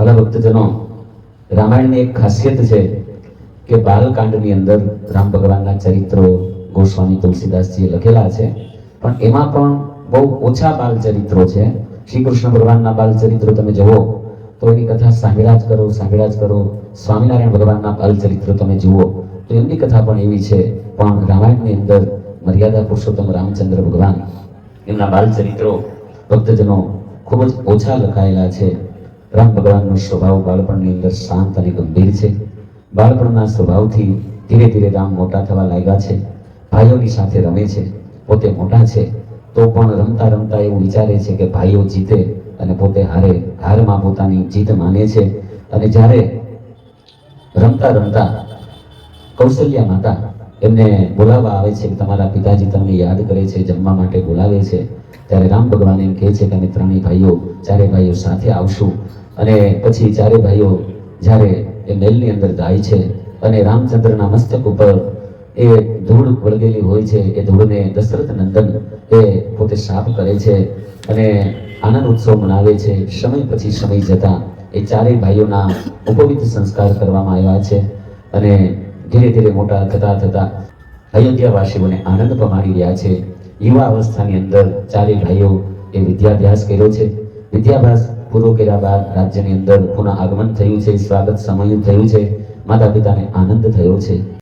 ભલા ભક્તજનો, રામાયણની એક ખાસિયત છે કે બાલકાંડની અંદર રામ ભગવાનના ચરિત્રો ગોસ્વામી તુલસીદાસજીએ લખેલા છે, પણ એમાં પણ બહુ ઓછા બાલ ચરિત્રો છે. શ્રી કૃષ્ણ ભગવાનના બાલ ચરિત્રો તમે જુઓ તો એની કથા સાંભળ્યા જ કરો. સ્વામિનારાયણ ભગવાનના બાલ ચરિત્રો તમે જુઓ તો એમની કથા પણ એવી છે. પણ રામાયણની અંદર મર્યાદા પુરુષોત્તમ રામચંદ્ર ભગવાન એમના બાલ ચરિત્રો ભક્તજનો ખૂબ જ ઓછા લખાયેલા છે. રામ ભગવાનનો સ્વભાવ બાળપણની અંદર શાંત અને ગંભીર છે. બાળપણના સ્વભાવથી ધીરે ધીરે રામ મોટા થવા લાગ્યા છે. ભાઈઓની સાથે રમે છે. પોતે મોટા છે તો પણ રમતા રમતા એવું વિચારે છે કે ભાઈઓ જીતે અને પોતે હારે. હારમાં પોતાની જીત માને છે. અને જ્યારે રમતા રમતા કૌશલ્યા માતા એમને બોલાવવા આવે છે, તમારા પિતાજી તમને યાદ કરે છે, જમવા માટે બોલાવે છે, ત્યારે રામ ભગવાન એમ કહે છે કે અમે ત્રણેય ભાઈઓ, ચારે ભાઈઓ સાથે આવશું. અને પછી ચારે ભાઈઓ જ્યારે એ મહેલની અંદર જાય છે અને રામચંદ્રના મસ્તક ઉપર એ ધૂળ વળગેલી હોય છે, એ ધૂળને દશરથ નંદન એ પોતે સાફ કરે છે અને આનંદ ઉત્સવ મનાવે છે. સમય પછી સમય જતા એ ચારેય ભાઈઓના ઉપવિધ સંસ્કાર કરવામાં આવ્યા છે અને ધીરે ધીરે મોટા થતા થતા અયોધ્યાવાસીઓને આનંદ પમાડી રહ્યા છે. યુવા અવસ્થાની અંદર ચારેય ભાઈઓ એ વિદ્યાભ્યાસ કર્યો છે. વિદ્યાભ્યાસ પૂરો કર્યા બાદ રાજ્યની અંદર પુનઃ આગમન થયું છે, સ્વાગત સમયું થયું છે, માતા પિતાને આનંદ થયો છે.